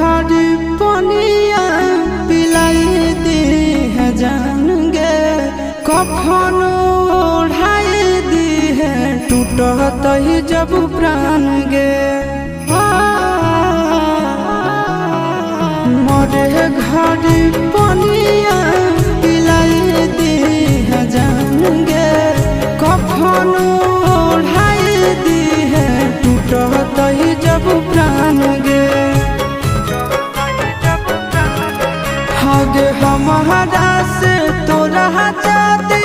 घड़ी पनिया पिलाई दी है जान गे, कफन ओढ़ाई दी है टूटत ही जब प्राण गे। मोरे घड़ी पनिया पिलाई दी है जान गे, कफन ओढ़ाई दी है टूटत ही जब प्राण गे। हगे हमारा से तोरा जाते